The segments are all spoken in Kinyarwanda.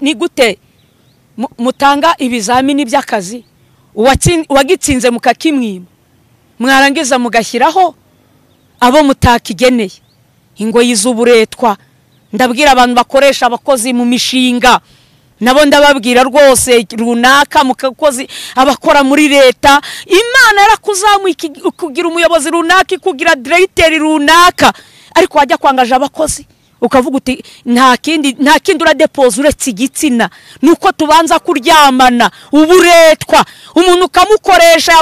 ni gute mutanga ibizamini by'akazi uwagitsinze mukakimwima mwarangiza mugashyiraho abo mutakigeneye ingo yizuburetwa. Ndabwira abantu bakoresha abakozi mu mishinga nabo ndababwira rwose runaka mukakozi abakora muri leta, Imana yarakuzamuye kugira umuyobozi runaka, kugira directeur runaka, ariko wajya kwangaje abakozi ukavuga uti nta kindi uradepoza uretse igitsina, nuko tubanza kuryamana uburetwa. Umuntu ukamukoresha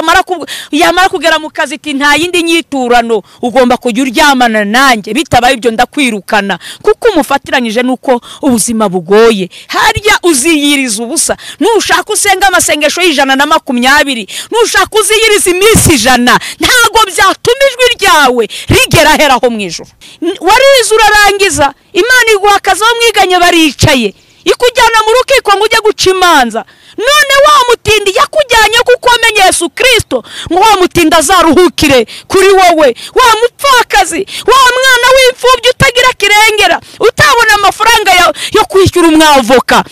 yamara kugera mu kazi ati nta yindi nyiturano, ugomba kujya uryamana nanjye, bitabaye ibyo ndakwirukana, kuko umufatiranyije nuko ubuzima bugoye. Harya uziyiriza ubusa, nushaka usenga amasengesho y'120, nushaka uziyiriza iminsi 100, ntago byatuma ijwi ryawe rigera heraho mu ijuru. Warize urarangiza, Imana iguha akazi aho mwiganye baricaye, ikujyana mu rukiko ngo ujye guca imanza. None wa mutindi yakujyanye kuko amenye Yesu Kristo, ngo wa mutindi azaruhukire kuri wowe. Wa mupfakazi, wa mwana w'imfubyi utagira kirengera, utabona amafaranga yo kwishyura umwavoka,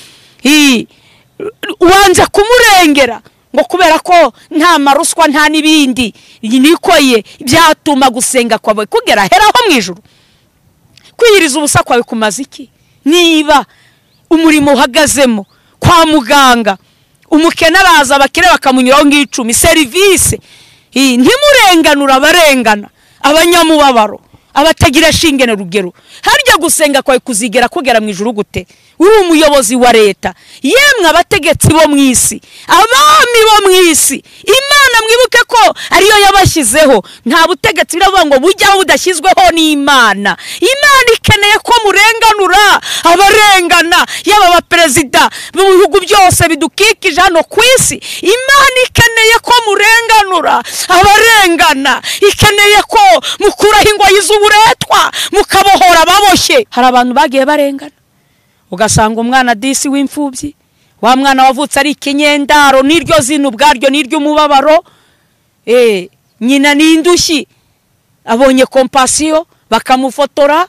wanze kumurengera ngo kubera ko nta maruswa nta nibindi nikoye byatuma gusenga kwawe kugera heraho mu ijuru. Kwiyiriza ubusa kwawe kumaze iki? Niba umurimo uhagazemo kwa muganga, umukene araza abakire bakamunyuraho ng'icumi service, ntimurenganura abarengana, abanyamubabaro, abatagira shinge na rugero. Harya gusenga kwawe kuzigera kugera mu ijuru gute? Uri umuyobozi wa leta, yemwe abategetsi bo mu isi, abami bo mu isi, Imana mwibuke ko ariyo yabashyizeho. Nta butegetsi biravuga ngo bujyaho budashyizweho n'Imana. Imana ikeneye ko murenganura abarengana, yaba abaperezida mu bihugu byose bidukikije hano ku isi. Imana ikeneye ko murenganura abarengana, ikeneye ko mukuraho ingoyi z'uburetwa, mukabohora ababoshye. Hari abantu bagiye barengana, ugasanga umwana disi w'imfubyi, wa mwana wavutse ari ikinyendaro, niryo zino ubwaryo niryo umubabaro, nyina n'indushyi, abonye compassion bakamufotora,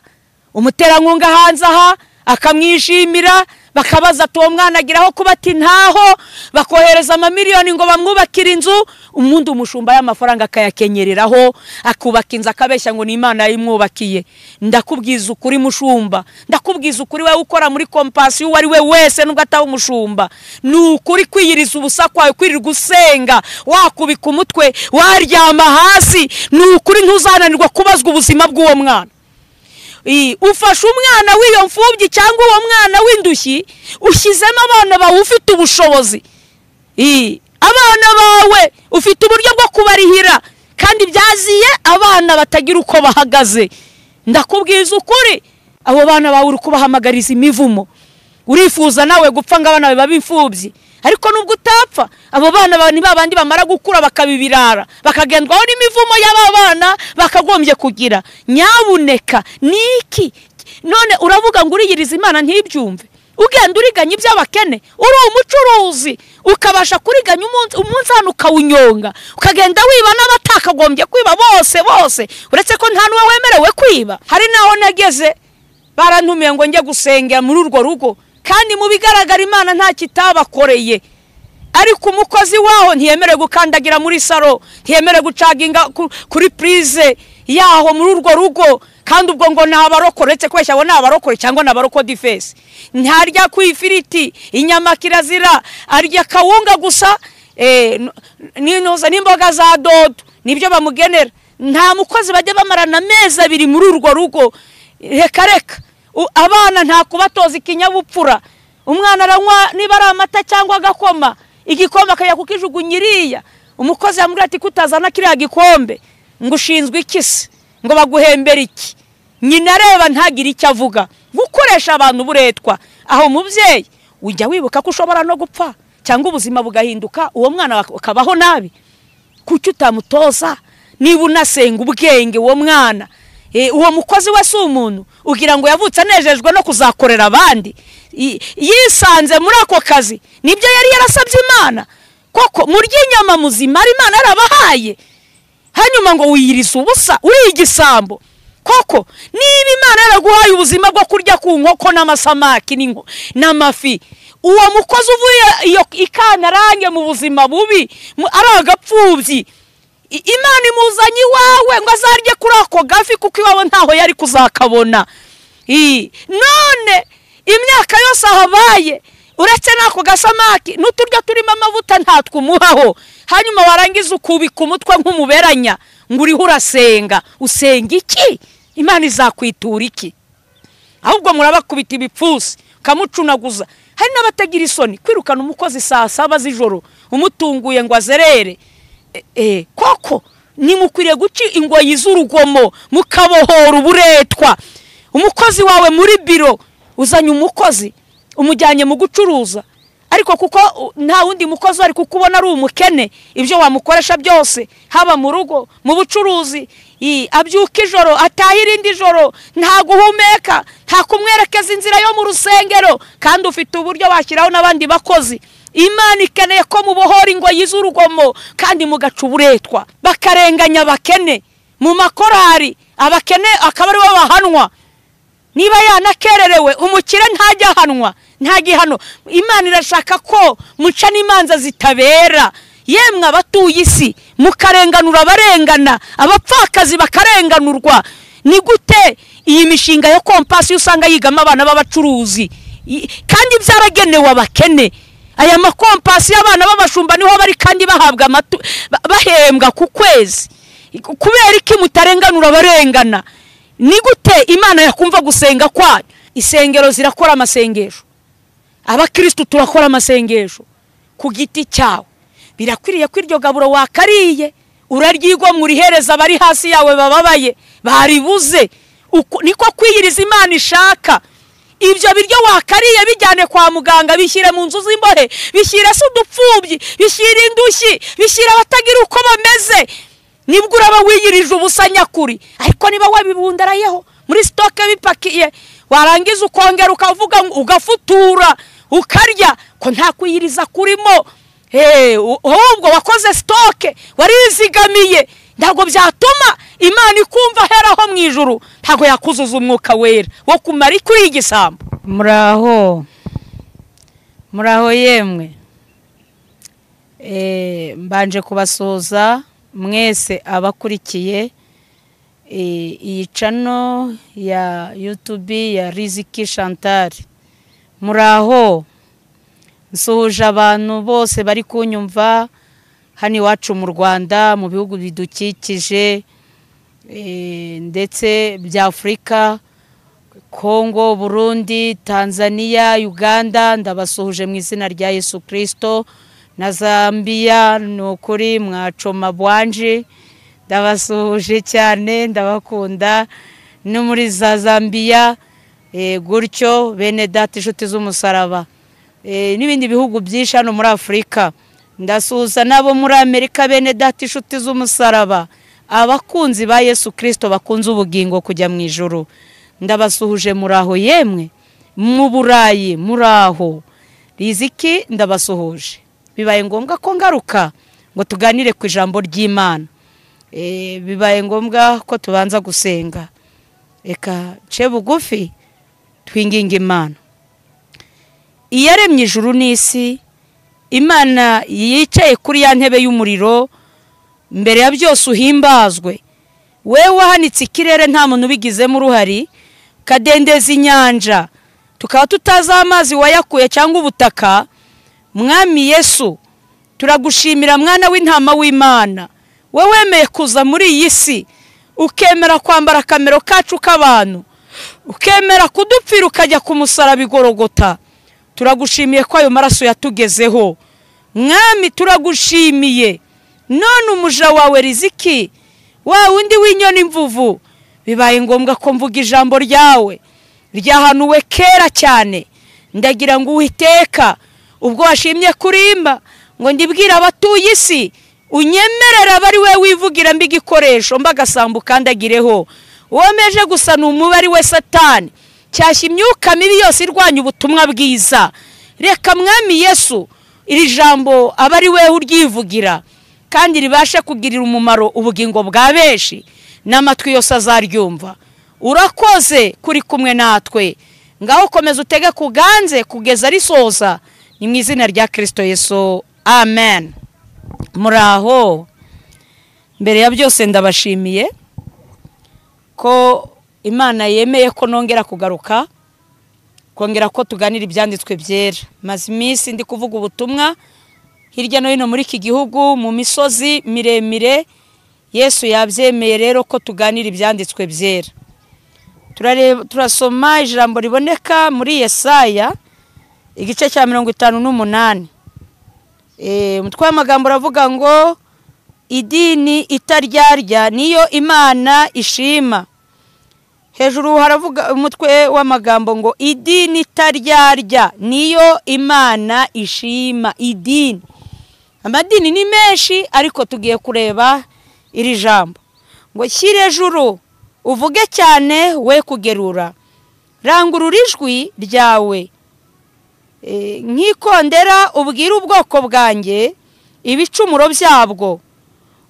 umuterankunga hanze aha akamwishimira, bakabaza tuwo mwana agiraho kuba ati ntaho, bakohereza amamiliyoni ngo bamwubakire inzu, umuntu umushumba y'amafaranga akayakenyereraho, akubaka inzu akabeshya ngo ni Imana yayimwubakiye. Ndakubwiza ukuri mushumba, ndakubwiza ukuri wewe ukora muri compassion wari we wese nubwo ataba umushumba, nukuri kwiyiriza ubusa kwawe kwiri gusenga, wakubika umutwe waryama hasi, nukuri ntuzananirwa kubazwa ubuzima bw'uwo mwana. Ufashe umwana w'iyo mfubyi cyangwa uwo mwana w'indushyi, ushyizemo abana bawe ufite ubushobozi, abana bawe ufite uburyo bwo kubarihira, kandi byaziye abana batagira uko bahagaze. Ndakubwiza ukuri, abo bana bawe uri kubahamagariza imivumo. Urifuza nawe gupfa ngo abana bawe babimfubyi, ariko nubwo utapfa, abo bana bawe ni babandi bamara gukura bakabibirara, bakagendwaho n'imivumo y'abana bakagombye kugira. Nyabuneka niki none uravuga ngo uriyiriza Imana ntibyumve? Ugenda uriganya iby'abakene, uri umucuruzi ukabasha kuriganya umunsi hano ukawunyonga, ukagenda wiba n'abatakagombye kwiba bose, uretse ko nta n'uwe wemerewe kwiba. Hari naho nageze barantumiye ngo njye gusengera muri urwo rugo, kandi mu bigaragara Imana nta kitabakoreye, ariko umukozi waho ntiyemerewe gukandagira muri saro, ntiyemerewe gucaginga kuri prise yaho muri urwo rugo, kandi ubwo ngo nabarokoretse kweshya abo nabarokore cyangwa nabaroko defense. Ntarya kwifiriti, inyama kirazira, arya kawunga gusa, n'inoza n'imboga za dodo nibyo bamugenera. Nta mukozi bajya bamarana amezi 2 muri urwo rugo. Reka abana nta kubatoza ikinyabupfura. Umwana aranywa niba ari amata cyangwa agakoma, igikoma akajya kukijugunyiriya. Umukozi yamubwira ati kutazana kiriya gikombe ngo ushinzwe ikisi, ngo baguhembera iki? Nyina areba ntagira icyo avuga, gukoresha abantu buretwa. Aho mubyeyi ujya wibuka ko ushobora no gupfa cyangwa ubuzima bugahinduka, uwo mwana akabaho nabi. Kuki utamutoza? Niba unasenga ubwenge uwo mwana, uwo mukozi we si umuntu ugira ngo yavutse anejejwe no kuzakorera abandi, yisanze muri ako kazi nibyo yari yarasabye Imana. Koko murya inyama muzima ari Imana yarabahaye, hanyuma ngo wiyiriza ubusa uri igisambo. koko niba Imana yaraguhaye ubuzima bwo kurya ku nkoko n'amasamaki n'amafi, uwo mukozi uvuye iyo Ikantarange mu buzima bubi ari agapfubyi, Imana imuzanye iwawe ngo azarye kuri ako gafi kuko iwawe ntaho yari kuzakabona. None imyaka yose ahabaye uretse n'ako gasamaki n'uturyo turimo amavuta ntatwumuhaho, hanyuma warangiza ukubika umutwe nk'umuberanya ngo uriho urasenga. Usenga iki? Imana izakwitura iki? Ahubwo murabakubita ibipfusi kamucunaguza. Hari n'abatagira isoni kwirukana umukozi saa 7 z'ijoro umutunguye ngo azerere. Koko nimukwiriye guci ingoyi z'urugomo mukabohora uburetwa. Umukozi wawe muri biro uzanye umukozi umujyanye mu gucuruza, ariko kuko nta wundi mukozi ari kukubona ari umukene, ibyo wamukoresha byose haba mu rugo mu bucuruzi, abyuka ijoro atahira indi joro, nta guhumeka, nta kumwerekeza inzira yo mu rusengero, kandi ufite uburyo washyiraho n'abandi bakozi. Imana ikeneye ko mubohora ingoyi z'urugomo kandi mugaca uburetwa, bakarenganya abakene mu makorari, abakene akaba ari bo bahanwa. Niba yanakererewe umukire ntajya ahanwa, nta gihano. Imana irashaka ko muca n'imanza zitabera, yemwe abatuye isi mukarenganura abarengana, abapfakazi bakarenganurwa. Ni gute iyi mishinga yo kompasi usanga yigama abana b'abacuruzi kandi byaragenewe abakene? Aya makompasi y'abana b'abashumba niho bari kandi bahabwa bahembwa ku kwezi. Kubera iki mutarenganura abarengana? Ni gute Imana yakumva gusenga kwayo? Isengero zirakora amasengesho, abakristo turakora amasengesho ku giti cyawe. Birakwiriye ko iryo gaburo wakariye uraryigwa murihereza bari hasi yawe bababaye baribuze. Niko kwiyiriza Imana ishaka. Ibyo biryo wakariye bijyane kwa muganga, bishyire mu nzu z'imbohe, bishyire se udupfubyi, bishyire indushyi, bishyire abatagira uko bameze. Nibwo uraba wiyirije ubusa nyakuri. Ariko niba wabibundarayeho muri stoke bipakiye, warangiza ukongera ukavuga ugafutura ukarya, ko nta kwiyiriza kurimo. Ahubwo wakoze stoke warizigamiye, ntabwo byatuma Imana ikumva heraho mu ijuru, ntabwo yakuzuza umwuka wera wo kumara kuri igisambo. Muraho yemwe, mbanje kubasoza mwese abakurikiye iyi channel ya YouTube ya Riziki Chantal. Muraho, nsuhuje abantu bose bari kunyumva hani wacu mu Rwanda, mu bihugu bidukikije ndetse bya Afrika, Kongo, Burundi, Tanzania, Uganda. Ndabasuhuje mu izina rya Yesu Kristo. Na Zambia nukuri mwacoma bwanje, ndabasuhuje cyane, ndabakunda. No muri Zambia gutyo bene data inshuti z'umusaraba, n'ibindi bihugu byinshi hano muri Afrika. Ndasuhuza nabo muri Amerika bene data inshuti z'umusaraba, abakunzi ba Yesu Kristo bakunze ubugingo kujya mu ijuru. Ndabasuhuje. Muraho yemwe, mu Burayi muraho. Riziki ndabasuhuje. Bibaye ngombwa ko ngaruka ngo tuganire ku ijambo ry'Imana, bibaye ngombwa ko tubanza gusenga. Eka ce bugufi twinginga Imana. Iyaremye ijuru n'isi, Imana yicaye kuri ya ntebe y'umuriro, mbere ya byose uhimbazwe. Wewe wahanitse ikirere nta muntu ubigizemo uruhari, kadendeza inyanja tukaba tutazi amazi wayakuye cyangwa ubutaka. Mwami Yesu, turagushimira mwana w'intama w'Imana, we wemeye kuza muri iyi si, ukemera kwambara akamero kacu k'abantu, ukemera kudupfira ukajya ku musaraba i Golgotha. Turagushimiye ko ayo maraso yatugezeho. Mwami turagushimiye. None umuja wawe Riziki, wa wundi w'inyoni mvuvu, bibaye ngombwa ko mvuga ijambo ryawe ryahanuwe kera cyane. Ndagira ngo Uwiteka, ubwo washimye kurimba ngo ndibwira abatuye isi, unyemerera bari we wivugira mbigikoresho mbagasambu kandagireho. Womeje gusa n'umubari we Satani, cyashya imyuka mibi yose irwanya ubutumwa bwiza. Reka Mwami Yesu iri jambo abari we uryivugira, kandi ribashe kugirira umumaro ubugingo bwa benshi, n'amatwi yose azaryumva. urakoze kuri kumwe natwe, ngaho komeza utege kuganze kugeza risoza, ni mu izina rya Kristo Yesu, amen. Muraho, mbere ya byose ndabashimiye ko Imana yemeye ko nongera kugaruka, kongera ko tuganira ibyanditswe byera. Maze iminsi ndi kuvuga ubutumwa hirya no hino muri iki gihugu, mu misozi miremire. Yesu yabyemeye rero ko tuganira ibyanditswe byera. Turasoma ijambo riboneka muri Yesaya igice cya 58. Umutwe w'amagambo uravuga ngo idini itaryarya niyo Imana ishima. Hejuru haravuga umutwe w'amagambo ngo idini itaryarya niyo Imana ishima. Idini, amadini ni menshi, ariko tugiye kureba iri jambo ngo shyire ejuru uvuge cyane we kugerura, rangurura ijwi ryawe nkikondera, ubwire ubwoko bwanjye ibicumuro byabwo,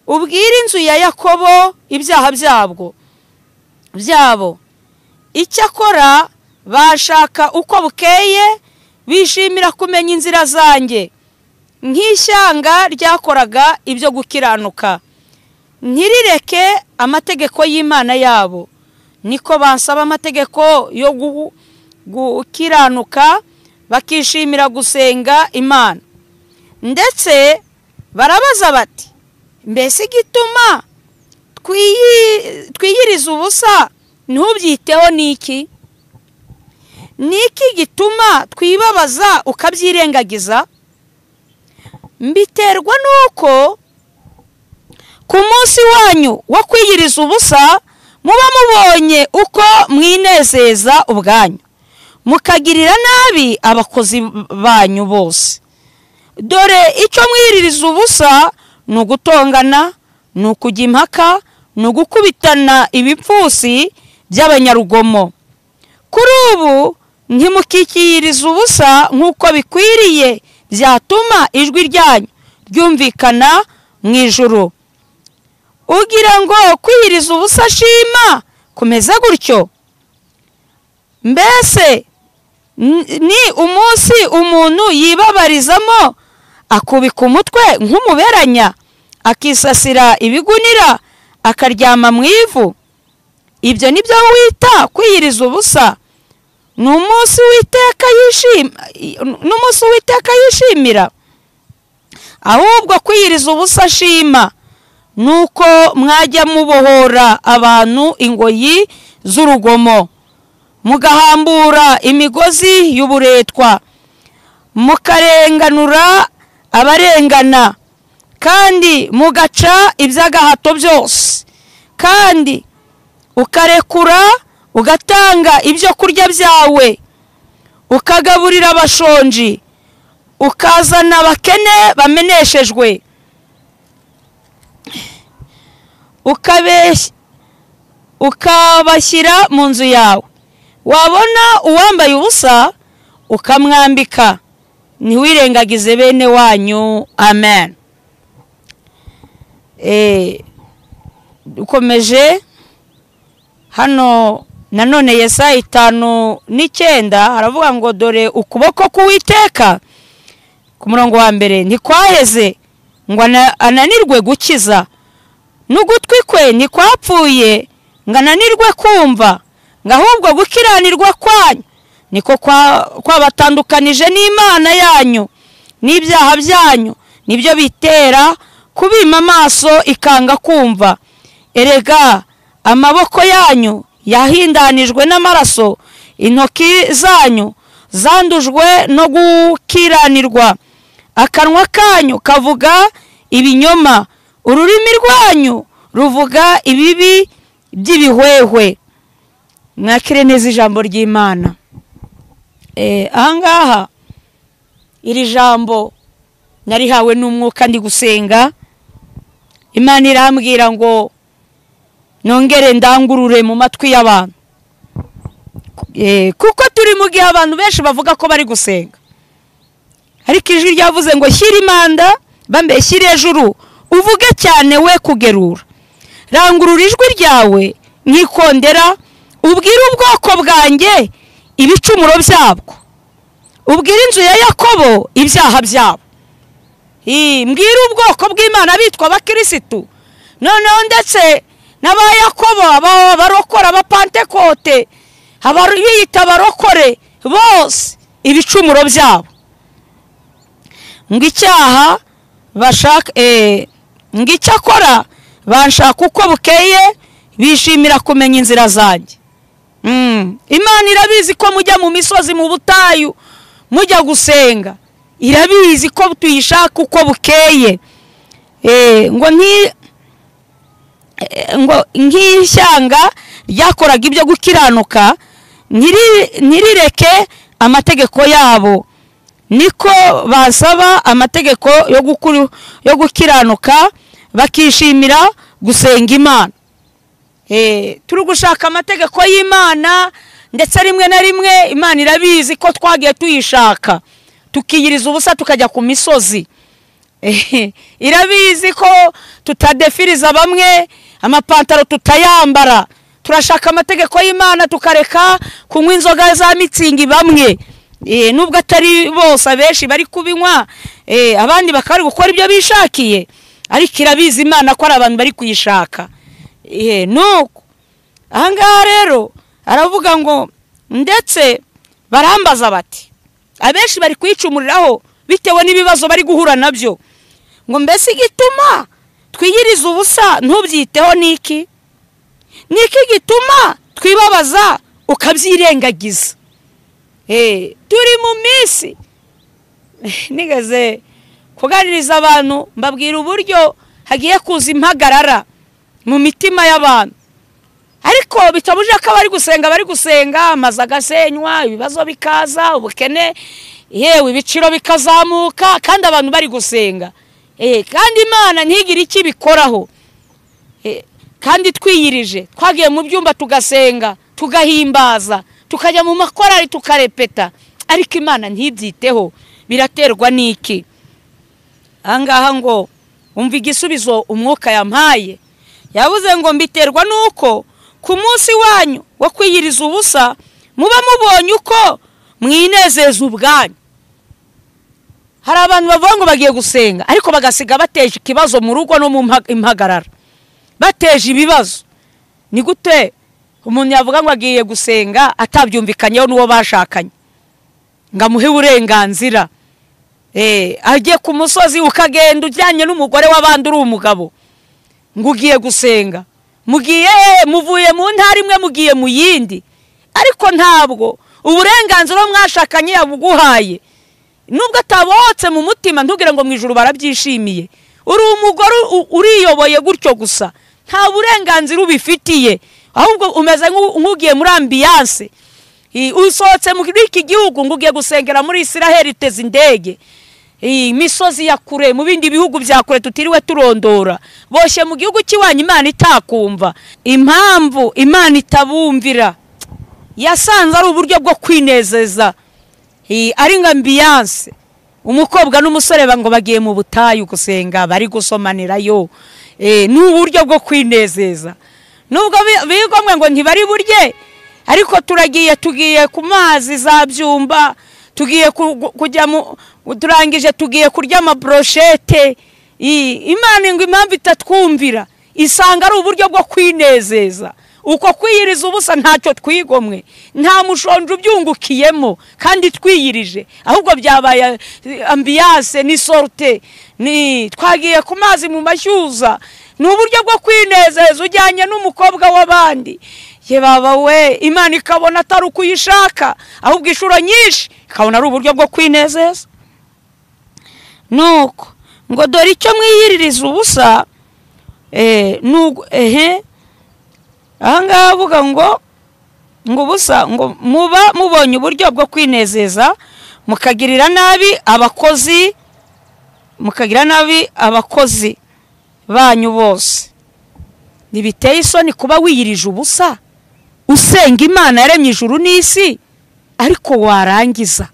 ubwire inzu ya Yakobo ibyaha byabo. Icyakora bashaka uko bukeye, bishimira kumenya inzira zanjye, nk'ishyanga ryakoraga ibyo gukiranuka, ntirireke amategeko y'Imana yabo. Niko bansaba amategeko yo gukiranuka, bakishimira gusenga Imana. Ndetse barabaza bati, mbese igituma twiyiriza ubusa ntubyiteho niki? Niki gituma twibabaza ukabyirengagiza? Mbiterwa nuko ku munsi wanyu wo kwiyiriza ubusa muba mubonye uko mwinezeza ubwanyu, mukagirira nabi abakozi banyu bose. Dore icyo mwiririza ubusa ni ugutongana, ni ukujya impaka, ni ugukubitana ibipfusi by'abanyarugomo. Kuri ubu ntimukikiyiriza ubusa nk'uko bikwiriye, byatuma ijwi ryanyu ryumvikana mu ijuru. Ugira ngo kwiyiriza ubusa shima kumeze gutyo? Mbese ni umunsi umuntu yibabarizamo, akubika umutwe nk'umuberanya, akisasira ibigunira, akaryama mu ivu? Ibyo nibyo wita kwiyiriza ubusa? Ni umunsi Uwiteka yishimira? Ahubwo kwiyiriza ubusa shima nuko mwajya mubohora abantu ingoyi z'urugomo, mugahambura imigozi y'uburetwa, mukarenganura abarengana, kandi mugaca iby'agahato byose, kandi ukarekura ugatanga ibyo kurya byawe, ukagaburira abashonji, ukazana abakene bameneshejwe, ukabashyira mu nzu yawe. Wabona uwambaye ubusa ukamwambika, ntiwirengagize bene wanyu. Amen. Dukomeje hano nanone Yesaya 5:9 haravuga ngo dore ukuboko k'Uwiteka, ku murongo wa mbere, ntikwaheze ngo ananirwe gukiza, n'ugutwi kwe ntikwapfuye ngo ananirwe kumva, ngo ahubwo gukiranirwa kwanyu niko kwabatandukanije n'Imana yanyu, n'ibyaha byanyu nibyo bitera kubima amaso ikanga kumva. Erega amaboko yanyu yahindanijwe n'amaraso, intoki zanyu zandujwe no gukiranirwa, akanwa kanyu kavuga ibinyoma, ururimi rwanyu ruvuga ibibi by'ibihwehwe. Mwakire neza ijambo ry'Imana. Ahangaha iri jambo narihawe n'umwuka ndi gusenga, Imana irambwira ngo nongere ndangurure mu matwi y'abantu, kuko turi mu gihe abantu benshi bavuga ko bari gusenga, ariko ijwi ryavuze ngo shyira imanda bambe shyira ejuru uvuge cyane we kugerura, rangurura ijwi ryawe nkikondera, ubwire ubwoko bwanjye ibicumuro byabwo, ubwire inzu ya Yakobo ibyaha byabo. Mbwira ubwoko bw'Imana bitwa abakirisitu, noneho ndetse n'aba Yakobo, abarokora, abapantekote, biyita abarokore bose ibicumuro byabo. ngo icyaha bashaka ngo icyakora banshaka uko bukeye bishimira kumenya inzira zanjye. Imana irabizi ko mujya mu misozi mu butayu mujya gusenga, irabizi ko tuyishaka uko bukeye. ngo nk'ishyanga ryakoraga ibyo gukiranuka ntirireke amategeko yabo, niko basaba amategeko yo gukiranuka bakishimira gusenga Imana. Turi gushaka amategeko y'Imana, ndetse rimwe na rimwe Imana irabizi ko twagiye tuyishaka tukiyiriza ubusa tukajya ku misozi. Irabizi ko tutadefiriza bamwe, amapantaro tutayambara. Turashaka amategeko y'Imana tukareka kunywa inzoga za mitsingi bamwe, nubwo atari bose, abenshi bari kubinywa, abandi bakari gukora ibyo bishakiye, ariko irabizi Imana ko ari abantu bari kuyishaka. Nuko ahangaha rero aravuga ngo ndetse barambaza bati, abenshi bari kwicumuriraho bitewe n'ibibazo bari guhura nabyo, ngo mbese igituma twiyiriza ubusa ntubyiteho niki? Niki gituma twibabaza ukabyirengagiza? Turi mu minsi nigeze kuganiriza abantu, mbabwira uburyo hagiye kuza impagarara mu mitima y'abantu, ariko bitabuje ko bari gusenga amazu agasenywa, ibibazo bikaza, ubukene, yewe ibiciro bikazamuka, kandi abantu bari gusenga. Kandi Imana ntigire icyo ibikoraho. Kandi twiyirije, twagiye mu byumba tugasenga, tugahimbaza, tukajya mu makorari tukarepeta, ariko Imana ntibyiteho. Biraterwa n'iki? Ahangaha ngo umva igisubizo umwuka yampaye. Yavuze ngo mbiterwa nuko ku munsi wanyu wo kwiyiriza ubusa muba mubonye uko mwinezeza ubwanyu. Hari abantu bavuga ngo bagiye gusenga, ariko bagasiga bateje ikibazo mu rugo no mu impagarara, bateje ibibazo. Ni gute umuntu yavuga ngo agiye gusenga atabyumvikanyeho n'uwo bashakanye ngo amuhe uburenganzira? Agiye ku musozi ukagenda ujyanye n'umugore w'abandi uri umugabo, ngo ugiye gusenga, muvuye mu ntara imwe mugiye mu yindi, ariko ntabwo uburenganzira mwashakanye yabuguhaye. Nubwo atabotse mu mutima, ntugire ngo mu ijuru barabyishimiye. Uri umugore uriyoboye gutyo gusa, nta burenganzira ubifitiye, ahubwo umeze nk'ugiye muri ambiance. Usohotse muri iki gihugu ngo ugiye gusengera muri Israel, iteze indege, imisozi ya kure, mu bindi bihugu bya kure tutiriwe turondora, boshye mu gihugu cy'iwanyu Imana itakumva. Impamvu Imana itabumvira, yasanze ari uburyo bwo kwinezeza, ari nka ambiance. Umukobwa n'umusore ngo bagiye mu butayu gusenga, bari gusomanirayo, ni uburyo bwo kwinezeza. Nubwo bigomwe ngo ntibari burye, ariko tugiye ku mazi za Byumba, tugiye kujya turangije tugiye kurya amabroshete. Imana ngo impamvu itatwumvira, isanga ari uburyo bwo kwinezeza. Uko kwiyiriza ubusa ntacyo twigomwe, nta mushonje ubyungukiyemo, kandi twiyirije, ahubwo byabaye ambiance ni sorte. Twagiye ku mazi mu mashyuza, ni uburyo bwo kwinezeza ujyanye n'umukobwa w'abandi. Ye baba we, Imana ikabona atari ukuyishaka, ahubwo inshuro nyinshi ikabona ari uburyo bwo kwinezeza. Nuko ngo dore icyo mwiyiririza ubusa, ahangaha avuga ngo ubusa, ngo muba mubonye uburyo bwo kwinezeza mukagirira nabi abakozi banyu bose. Ntibiteye isoni kuba wiyirije ubusa usenga Imana yaremye ijuru n'isi, ariko warangiza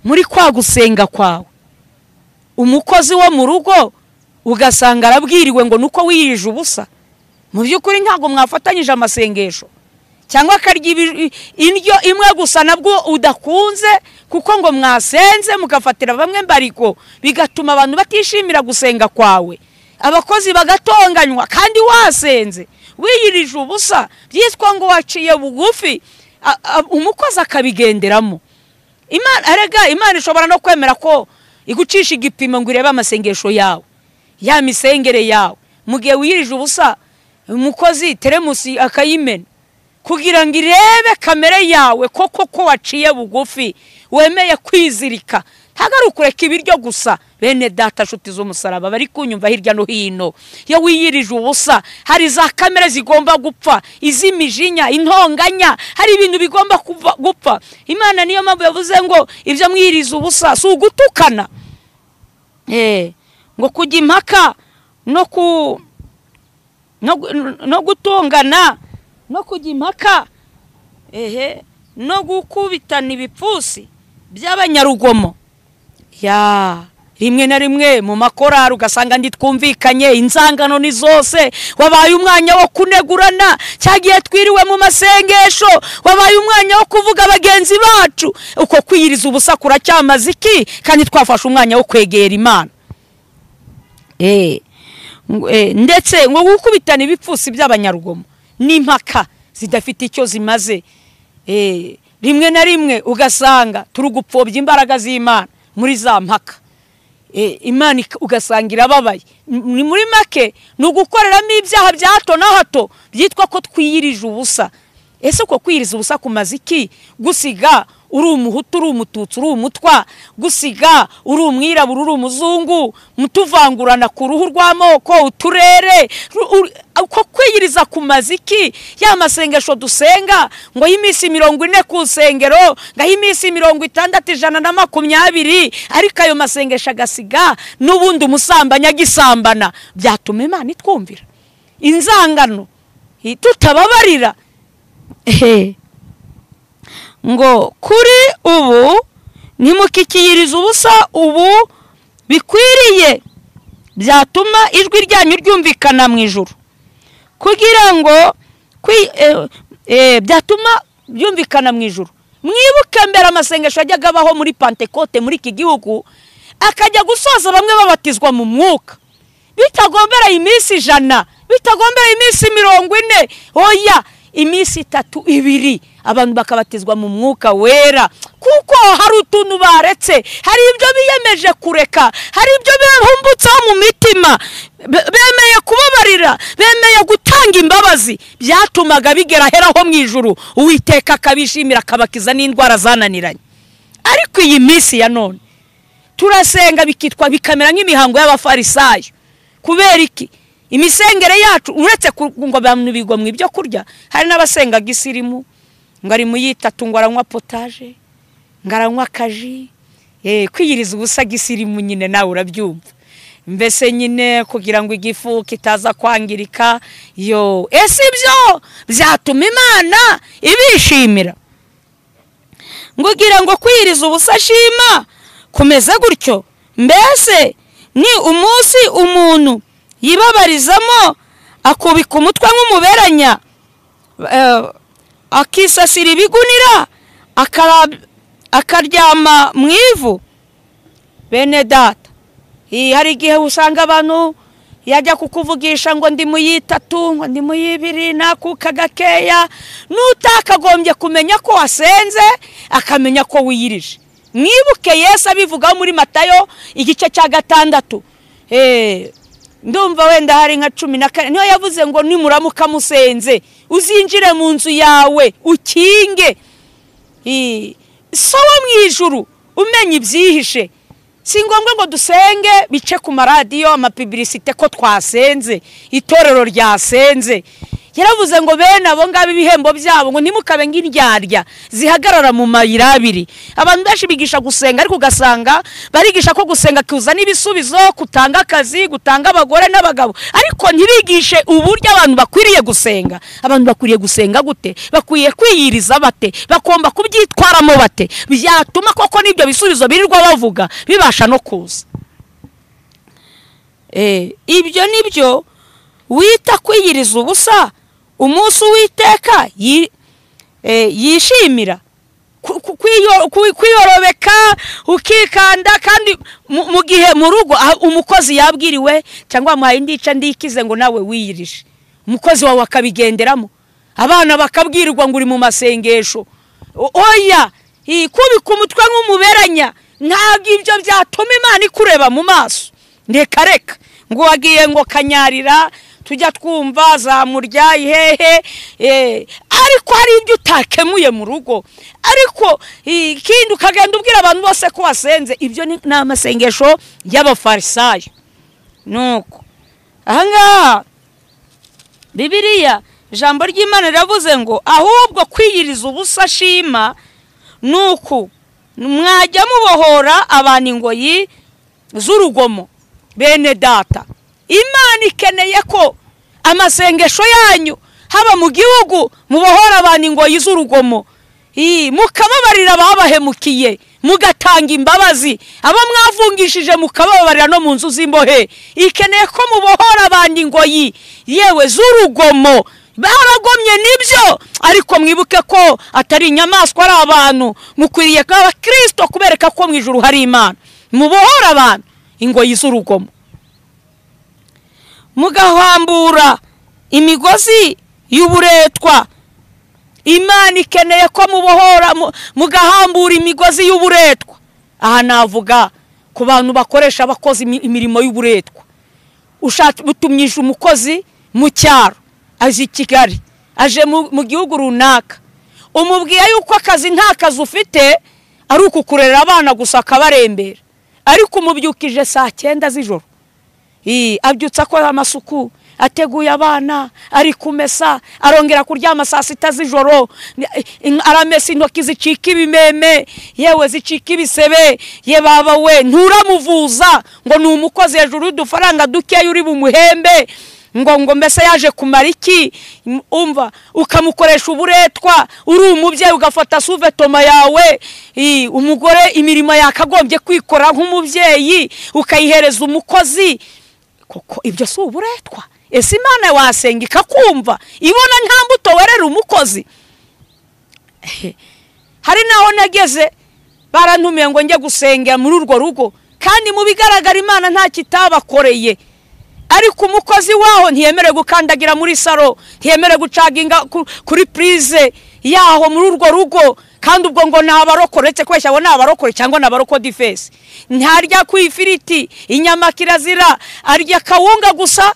muri kwa gusenga kwawe umukozi wo mu rugo ugasanga arabwiriwe ngo nuko wiyirije ubusa. Mu by'ukuri ntabwo mwafatanyije amasengesho, cyangwa akarya indyo imwe gusa nabwo udakunze kuko ngo mwasenze mugafatira bamwe mbariko bigatuma abantu batishimira gusenga kwawe, abakozi bagatonganywa kandi wasenze wiyirije ubusa byitwa ngo waciye bugufi, umukozi akabigenderamo. Imana ishobora no kwemera ko igucisha igipimo ngo irebe amasengesho yawe, ya misengere yawe. Mu gihe wiyirije ubusa umukozi teremusi akayimena kugira ngo irebe kamere yawe koko ko waciye bugufi, wemeye kwizirika, ntagarukureka ibiryo gusa. Bene data nshuti z'umusaraba bari kunyumva hirya no hino, iyo wiyirije ubusa hari za kamere zigomba gupfa, izimijinya, intonganya, hari ibintu bigomba gupfa. Imana niyo mpamvu yavuze ngo ibyo mwiriza ubusa si ugutukana, ngo kujya impaka no gutongana, no kujya impaka, no gukubitana ibipfusi by'abanyarugomo. Rimwe na rimwe mu makorari ugasanga twumvikanye, inzangano ni zose, wabaye umwanya wo kunegurana, cyagiye twiriwe mu masengesho, wabaye umwanya wo kuvuga bagenzi bacu. Uko kwiyiriza ubusa kuracyamaze iki kandi twafashe umwanya wo kwegera Imana? Ndetse ngo gukubitana ibipfusi by'abanyarugomo n'impaka zidafite icyo zimaze. Rimwe na rimwe ugasanga turi gupfobya imbaraga z'Imana muri za mpaka. Imana ugasanga irababaye. Ni muri make ni ugukoreramo ibyaha bya hato na hato byitwa ko twiyirije ubusa. Ese uko kwiyiriza ubusa kumaze iki? Gusiga uri umuhutu, uri umututsi, uri umutwa, gusiga uri umwirabura, uri umuzungu, mutuvangurana ku ruhu rw'amoko, uturere. Uko kwiyiriza kumaze iki? Ya masengesho dusenga ngo y'iminsi 40 ku nsengero, ngaho iminsi 60, 120, ariko ayo masengesho agasiga n'ubundi umusambanya gisambana. Byatuma Imana itwumvira? Inzangano tutababarira. Ngo kuri ubu nimukikiyiriza ubusa ubu bikwiriye, byatuma ijwi ryanyu ryumvikana mu ijuru, kugira ngo byatuma byumvikana mu ijuru. Mwibuke mbere amasengesho ajyaga abaho muri Pentecote muri iki gihugu, akajya gusoza bamwe babatizwa mu mwuka, bitagombera iminsi 100, bitagombera iminsi 40, oya iminsi 3, 2 abantu bakabatizwa mu mwuka wera, kuko hari utuntu baretse, hari ibyo biyemeje kureka, hari ibyo bihumbutse mu mitima, bemeye kubabarira, bemeye gutanga imbabazi, byatumaga bigera heraho mu ijuru, Uwiteka akabishimira akabakiza n'indwara zananiranye. Ariko iyi minsi ya none turasenga bikitwa bikamera nk'imihango y'abafarisayo. Kubera iki? Imisengere yacu uretse ngo abantu bigwa mu ibyo kurya, hari n'abasenga gisirimu, ngo ari muyitatu, ngo aranywa potage, ngo aranywa kaji. Kwiyiriza ubusa gisirimu nyine nawe urabyumva, mbese nyine kugira ngo igifu kitaza kwangirika. Ese ibyo byatuma Imana ibishimira? Ngo gira ngo kwiyiriza ubusa shima kumeze gutyo, mbese ni umunsi umuntu yibabarizamo akubika umutwe nk'umuberanya, akisasira ibigunira, akaryama mu ivu. Bene data, hari igihe usanga abantu yajya kukuvugisha ngo ndi mu yitatu, ngo ndi mu yibiri, nakuka gakeya, n'utakagombye kumenya ko wasenze akamenya ko wiyirije. Mwibuke Yesu abivuga muri Matayo igice cya 6. Ndumva wenda hari nka 14 niyo yavuze ngo nimuramuka musenze uzinjire mu nzu yawe ukinge, so mu ijuru umenye ibyihishe. Si ngombwa ngo dusenge bice ku maradiyo amapublicité ko twasenze, itorero ryasenze. Yaravuze ngo bene abo ngabo ibihembo byabo ngo ntimukabe ng'indyarya zihagarara mu mayira abiri. Abantu benshi bigisha gusenga, ariko ugasanga barigisha ko gusenga kuzana ibisubizo, kutanga akazi, gutanga abagore n'abagabo, ariko ntibigishe uburyo abantu bakwiriye gusenga. Abantu bakwiriye gusenga gute? Bakwiye kwiyiriza bate? Bakomba kubyitwaramo bate? Byatuma koko n'ibyo bisubizo birirwa bavuga bibasha no kuza. Ibyo nibyo wita kwiyiriza ubusa umunsi Uwiteka yishimira kwiyorobeka ukikanda, kandi mu gihe mu rugo umukozi yabwiriwe cyangwa amuhaye indica ndikize ngo nawe wiyirije, umukozi wawe akabigenderamo, abana bakabwirwa ngo uri mu masengesho. Oya, kubika umutwe nk'umuberanya ntabwo ibyo byatuma Imana ikureba mu maso. Reka ngo wagiye ngo kanyarira, tujya twumva zamurya ihehe, ariko hari ibyo utakemuye mu rugo, ariko ikindi ukagenda ubwira abantu bose ko wasenze. Ibyo ni amasengesho y'abafarisayo. Nuko ahangaha Bibiliya ijambo ry'Imana riravuze ngo ahubwo kwiyiriza ubusa shima nuko mwajya mubohora abantu ingoyi z'urugomo. Bene data, Imana ikeneye ko amasengesho yanyu haba mu gihugu mubohora abantu ingoyi z'urugomo, mukababarira ababahemukiye, mugatanga imbabazi abo mwavungishije, mukababarira no mu nzu z'imbohe. Ikeneye ko mubohora abantu ingoyi yewe z'urugomo. Baragomye nibyo, ariko mwibuke ko atari inyamaswa, ari abantu. Mukwiriye nk'abakristo kubereka ko mu ijuru hari Imana. Mubohora abantu ingoyi z'urugomo, mugahambura imigozi y'uburetwa. Imana ikeneye ko mubohora mugahambura imigozi y'uburetwa. Aha navuga ku bantu bakoresha abakozi imirimo y'uburetwa. Utumyije umukozi mu cyaro, aje i Kigali, aje mu gihugu runaka, umubwiye yuko akazi nta kazi ufite, ari ukukurera abana gusa akabarembera, ariko umubyukije saa 9 z'ijoro, abyutsa ko amasuku, ateguye abana, ari kumesa, arongera kuryama saa 6 z'ijoro, aramesa intoki zicika ibimeme, yewe zicika ibisebe. Ye baba we, nturamuvuza ngo ni umukozi hejuru y'udufaranga dukeya uri bumuhembe, ngo mbese yaje kumara iki? Umva, ukamukoresha uburetwa. Uri umubyeyi ugafata suvetoma yawe, umugore imirimo yakagombye kwikora nk'umubyeyi ukayihereza umukozi. Koko ibyo si uburetwa? Ese Imana wasenga ikakumva, ibona nta mbuto werera umukozi? Hari naho nageze barantumiye ngo njye gusengera muri urwo rugo, kandi mu bigaragara Imana nta kitabakoreye, ariko umukozi waho ntiyemerewe gukandagira muri saro, ntiyemerewe gucaginga kuri prize yaho muri urwo rugo, kandi ubwo ngo nabarokore cyo kweshya ngo nabarokore cyangwa nabaroko defense. Ntarya ku ifiriti, inyama kirazira, arya kawunga gusa,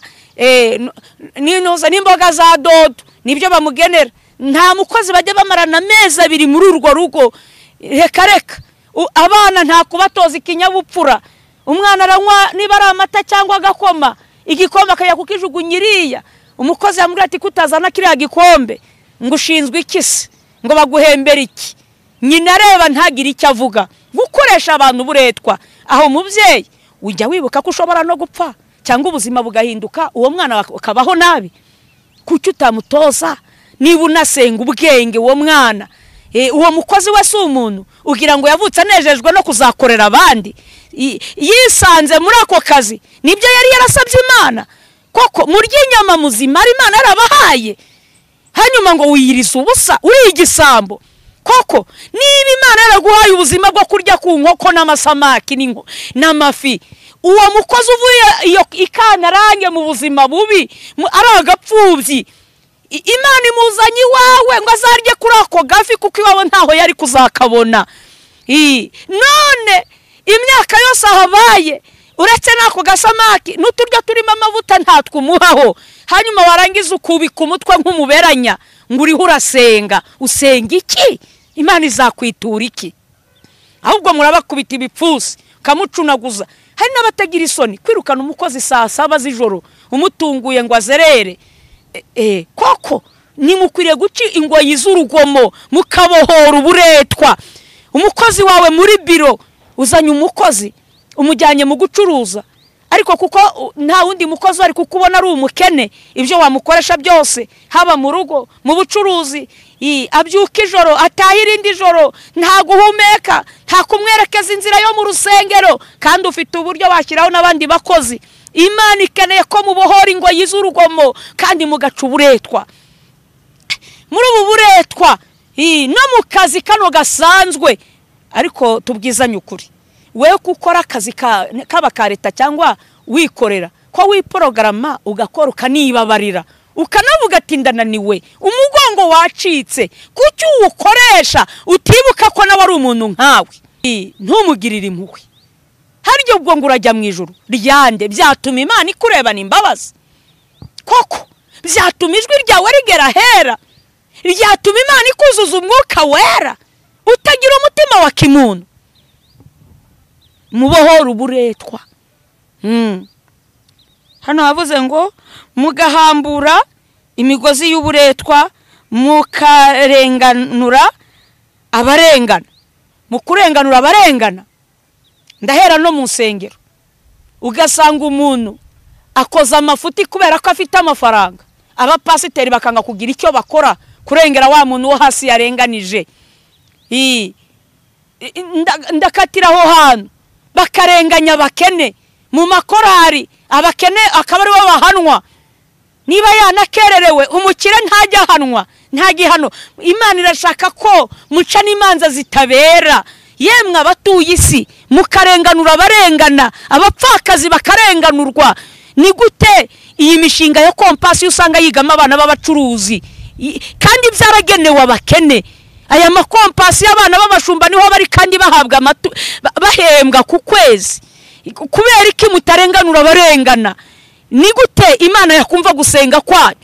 n'inoza n'imboga za dodo, nibyo bamugenera. Nta mukozi bajya bamarana amezi 2 muri urwo rugo. Reka abana nta kubatoza ikinyabupfura. Umwana aranywa niba ari amata cyangwa agakoma, igikombe akajya kukijugunyiriya. Umukozi yamubwira ati kutazana kiriya gikombe ngo ushinzwe ikisi, ngo baguhembera iki? Nyina areba ntagira icyo avuga. Gukoresha abantu buretwa. Aho mubyeyi ujya wibuka ko ushobora no gupfa cyangwa ubuzima bugahinduka, uwo mwana akabaho nabi. Kuki utamutoza? Niba unasenga ubwenge uwo mwana, uwo mukozi we si umuntu ugira ngo yavutse anejejwe no kuzakorera abandi, yisanze muri ako kazi. Nibyo yari yarasabye Imana, koko murya inyama muzima ari Imana yarabahaye, hanyuma ngo wiyiriza ubusa uri igisambo. Koko niba Imana yaraguhaye ubuzima bwo kurya ku nkoko n'amasamaki n'amafi, uwo mukozi uvuye iyo ikanarange mu buzima bubi, ari agapfubyi, Imana imuzanye iwawe ngo azarye kuri ako gafi, kuko iwawe ntaho yari kuzakabona. None imyaka yose ahabaye uretse nako gasamaki n'uturyo turimo amavuta ntatwumuhaho, hanyuma warangiza ukubika umutwe nk'umuberanya ngo uriho urasenga. Usenga iki? Imana izakwitura iki? Ahubwo murabakubita ibipfusi kamucunaguza. Hari n'abatagira isoni kwirukana umukozi saa 7 z'ijoro umutunguye ngo azerere. Koko nimukwiriye guci ingoyi z'urugomo, mukabohora uburetwa. Umukozi wawe muri biro, uzanye umukozi umujyanye mu gucuruza, ariko kuko nta wundi mukozi ari kukubona ari umukene, ibyo wamukoresha byose haba mu rugo mu bucuruzi, abyuka ijoro atahira indi joro, nta guhumeka, nta kumwerekeza inzira yo mu rusengero, kandi ufite uburyo washyiraho n'abandi bakozi. Imana ikeneye ko mubohora ingoyi z'urugomo kandi mugaca uburetwa. Muri ubu buretwa no mu kazi kano gasanzwe. Ariko tubwizanye ukuri, wewe gukora akazi kaba ka leta cyangwa wikorera, ko wiporogaramu ugakora ukanibabarira ukanavuga ati ndananiwe, umugongo wacitse, kuki uwukoresha utibuka ko nawe ari umuntu nkawe? Ntumugirire impuhwe. Haryo ubwo ngo urajya mu ijuru ryande, byatuma Imana ikurebana imbabazi koko? Byatuma ijwi ryawe rigera hera? Ryatuma Imana ikuzuza umwuka wera utagira umutima wa kimuntu? Mubohora uburetwa. Hano havuze ngo mugahambura imigozi y'uburetwa, mukarenganura abarengana. Mu kurenganura abarengana, ndahera no mu nsengero ugasanga umuntu akoza amafuti kubera ko afite amafaranga, abapasiteri bakanga kugira icyo bakora kurengera wa muntu wo hasi yarenganije. Ndakatiraho hano bakarenganya abakene mu makorari, abakene akaba ari bo bahanwa. Niba yanakererewe umukire ntajya hanwa, nta gihano. Imana irashaka ko muca n'imanza zitabera. Yemwe abatuye isi mukarenganura abarengana, abapfakazi bakarenganurwa. Ni gute iyi mishinga yo kompasi usanga yigama abana b'abacuruzi kandi byaragenewe abakene? Aya makompasi y'abana b'abashumba niho bari kandi bahabwa bahembwa ku kwezi. Kubera iki mutarenganura abarengana? Ni gute Imana yakumva gusenga kwayo?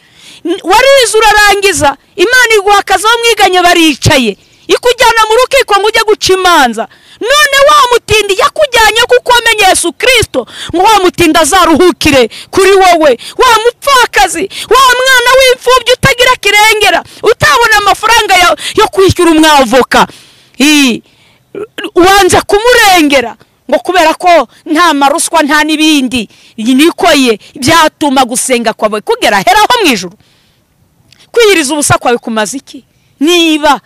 Warize urarangiza, Imana iguha akazi aho mwiganye baricaye, ikujyana mu rukiko ngo ujye guca imanza. None wa mutindi yakujyanye kuko wamenye Yesu Kristo, ngo wa mutindi azaruhukire kuri wowe. Wa mupfakazi, wa mwana w'imfubyi utagira kirengera, utabona amafaranga yo kwishyura umwavoka, wanze kumurengera ngo kubera ko nta maruswa nta nibindi. Nikoye byatuma gusenga kwawe kugera heraho mu ijuru. Kwiyiriza ubusa kwawe kumaze iki? Niba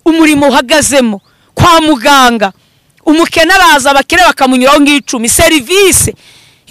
umurimo uhagazemo kwa muganga, umukene araza abakire bakamunyuraho ng'icumi serivisi,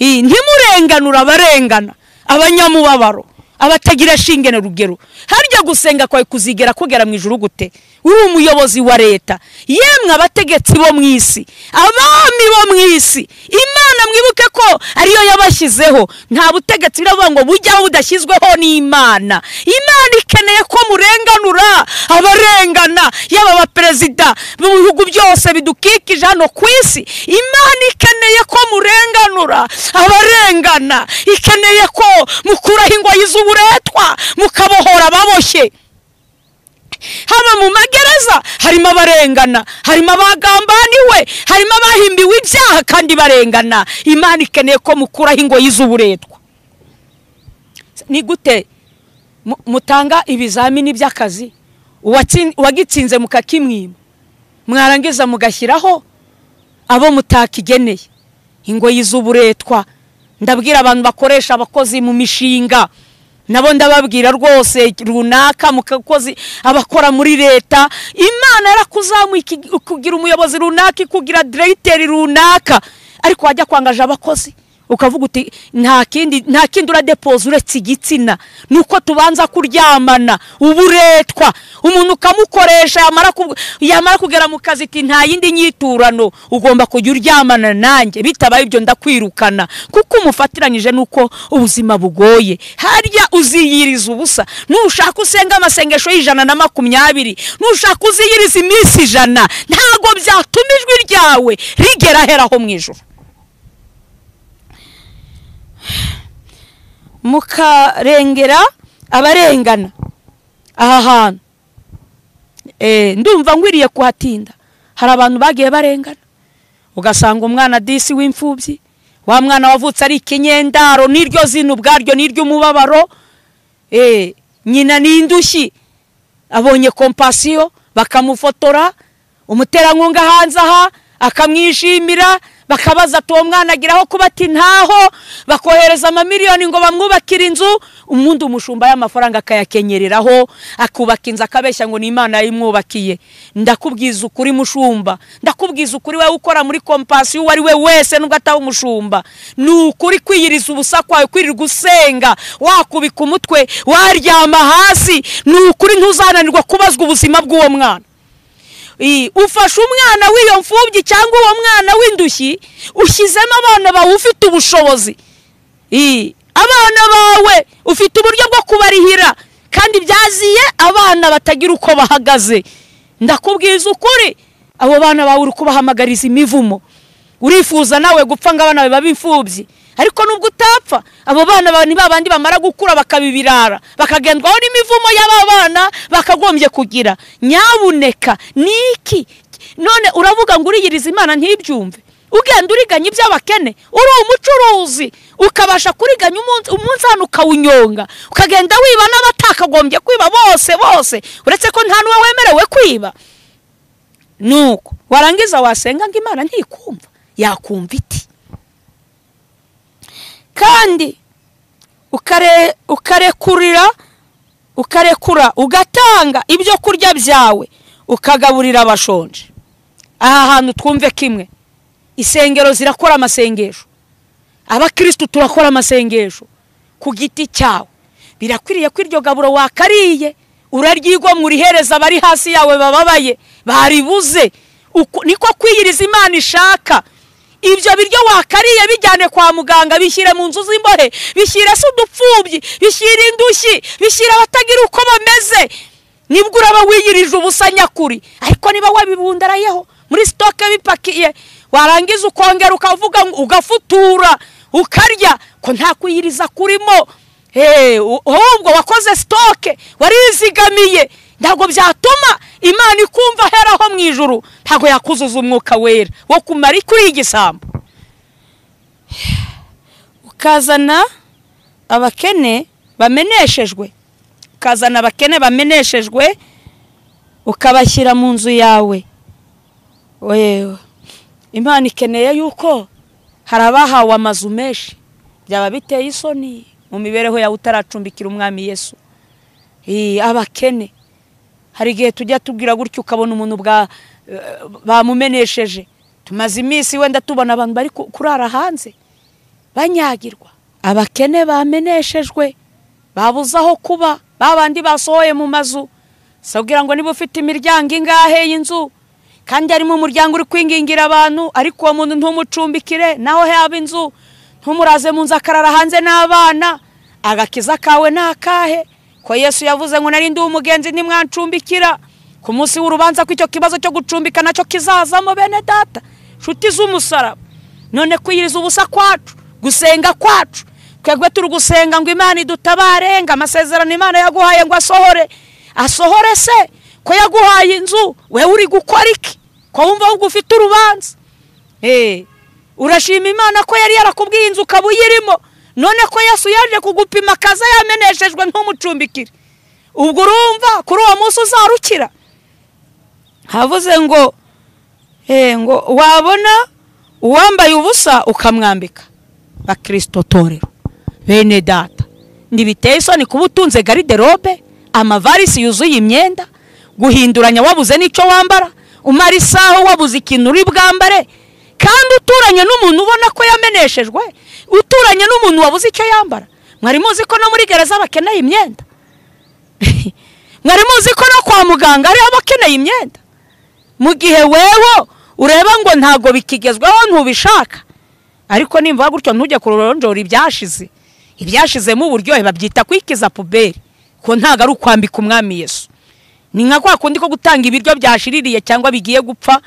ntimurenganura abarengana, abanyamubabaro, abatagira shinge na rugero. Harya gusenga kwawe kuzigera kugera mu ijuru gute? Uri umuyobozi wa leta, yemwe abategetsi bo mu isi, abami bo mu isi, Imana mwibuke ko ariyo yabashyizeho. Nta butegetsi biravuga ngo bujyaho budashyizweho n'Imana. Imana ikeneye ko murenganura abarengana, yaba abaperezida mu bihugu byose bidukikije hano ku isi. Imana ikeneye ko murenganura abarengana, ikeneye ko mukuraho ingoyi z'uburetwa, mukabohora ababoshye. Haba mu magereza harimo abarengana, harimo abagambaniwe, harimo abahimbiwe ibyaha kandi barengana. Imana ikeneye ko mukuraho ingoyi z'uburetwa. Ni gute mutanga ibizamini by'akazi, uwagitsinze mukakimwima, mwarangiza mugashyiraho abo mutakigeneye? Ingoyi z'uburetwa. Ndabwira abantu bakoresha abakozi mu mishinga, nabo ndababwira rwose runaka mukakozi abakora muri leta, Imana yarakuzamuye kugira umuyobozi runaka, kugira directeur runaka, ariko wajya kwangaje abakozi ukavuga uti nta kindi uradepoza uretse igitsina. Nuko tubanza kuryamana, uburetwa. Umuntu ukamukoresha yamara kugera mu kazi iti nta yindi nyiturano, ugomba kujya uryamana nanjye, bitabaye ibyo ndakwirukana. Kuko umufatiranyije nuko ubuzima bugoye. Harya uziyiriza ubusa, nushaka usenga amasengesho y'120, nushaka uziyiriza iminsi 100, ntago byatuma ijwi ryawe rigera heraho mu ijuru. Mukarengera abarengana. Aha hantu ndumva ngwiriye kuhatinda. Hari abantu bagiye barengana, ugasanga umwana disi w'imfubyi, wa mwana wavutse ari ikinyendaro, niryo zino ubwaryo niryo umubabaro. Nyina n'indushyi abonye kompasiyo bakamufotora, umuterankunga hanze aha akamwishimira, bakabaza ati uwo mwana agiraho kuba ati ntaho, bakohereza amamiliyoni ngo bamwubakire inzu, umuntu umushumba y'amafaranga akayakenyereraho akubaka inzu akabeshya ngo ni Imana yayimwubakiye. Ndakubwiza ukuri mushumba, ndakubwiza ukuri wewe ukora muri Compassion wari we wese nubwo ataba umushumba, ni ukuri kwiyiriza ubusa kwawe, kwirirwa gusenga wakubika umutwe waryama hasi, ni ukuri ntuzananirwa kubazwa ubuzima bw'uwo mwana. Ufashe umwana w'iyo mfubyi cyangwa uwo mwana w'indushyi, ushyizemo abana bawe ufite ubushobozi, abana bawe ufite uburyo bwo kubarihira, kandi byaziye abana batagira uko bahagaze. Ndakubwiza ukuri, abo bana bawe uri kubahamagariza imivumo. Urifuza nawe gupfa ngo abana bawe babe imfubyi, ariko nubwo utapfa abo bana bawe ni babandi bamara gukura bakabibirara, bakagendwaho n'imivumo y'aba bana bakagombye kugira. Nyabuneka niki none uravuga ngo uriyiriza Imana ntibyumve? Ugenda uriganya iby'abakene, uri umucuruzi ukabasha kuriganya umunsi hano ukawunyonga, ukagenda wiba n'abatakagombye kwiba bose, uretse ko nta n'uwe wemerewe kwiba. Nuko warangiza wasenga ngo Imana ntikumva, yakumva iti? Kandi ukarekura ugatanga ibyo kurya byawe ukagaburira abashonje. Aha hantu twumve kimwe, isengero zirakora amasengesho, abakristo turakora amasengesho ku giti cyawe. Birakwiriye ko iryo gaburo wakariye uraryigwa muri hereza bari hasi yawe bababaye baribuze. Niko kwiyiriza Imana ishaka. Ibyo biryo wakariye bijyane kwa muganga, bishyire mu nzu z'imbohe, bishyire se udupfubyi, bishyire indushyi, bishyire abatagira uko bameze. Nibwo uraba wiyirije ubusa nyakuri. Ariko niba wabibundarayeho muri stoke bipakiye, warangiza ukongera ukavuga ugafutura ukarya, ko nta kwiyiriza kurimo. Ahubwo wakoze stoke warizigamiye, ntabwo byatuma Imana ikumva heraho mu ijuru, ntabwo yakuzuza umwuka wera wo kumara kuri igisambo. Ukazana abakene bameneshejwe, ukabashyira mu nzu yawe. Imana ikeneye yuko hari abahawe amazu menshi, byaba biteye isoni mu mibereho yawe utaracumbikira umwami Yesu. Abakene hari igihe tujya tubwira gutyo ukabona umuntu bamumenesheje. Tumaze iminsi wenda tubona abantu bari kurara hanze banyagirwa. Abakene bameneshejwe, babuze aho kuba, babandi basohoye mu mazu. Sabwira ngo niba ufite imiryango ingahe y'inzu, kandi harimo umuryango uri kwingingira abantu, ariko uwo muntu ntumucumbikire naho yaba inzu, ntumuraze mu nzu akarara hanze n'abana, agakiza kawe nakahe? Ko Yesu yavuze ngo nari ndi umugenzi nimwancumbikira. Ku munsi w'urubanza ko icyo kibazo cyo gucumbika nacyo kizazamo bene data, nshuti z'umusaraba. None kwiyiriza ubusa kwacu, gusenga kwacu, twebwe turi gusenga ngo Imana idutabare, ngo amasezerano Imana yaguhaye ngo asohore se? Ko yaguhaye inzu, wewe uri gukora iki? Ko wumva ahubwo ufite urubanza? Urashima Imana ko yari yarakubwiye inzu ukabuyirimo, none ko Yesu yaje kugupima kaza yameneshejwe ntumucumbikire. Ubwo urumva kuri uwo munsi uzarukira? Havuze ngo wabona uwambaye ubusa ukamwambika. Bakristo torero bene data, ndibiteye isoni kuba utunze garderobe, amavarisi yuzuye imyenda, guhinduranya wabuze n'icyo wambara, umara isaho wabuze ikintu uri bwambare, kandi uturanye n'umuntu ubona ko yameneshejwe, uturanye n'umuntu wabuze icyo yambara. Mwari muzi ko no muri gereza bakeneye imyenda? Mwari muzi ko no kwa muganga ari abakeneye imyenda? Mu gihe wewe ureba ngo ntago bikigezweho ntubishaka, ariko nimba gutyo ntujye kuronjora ibyashizemo uburyohe, babyita kwikiza puberi, ko ntago ari ukwambika umwami Yesu. Ni nka kwa kundi ko gutanga ibiryo byashiririye cyangwa bigiye gupfa,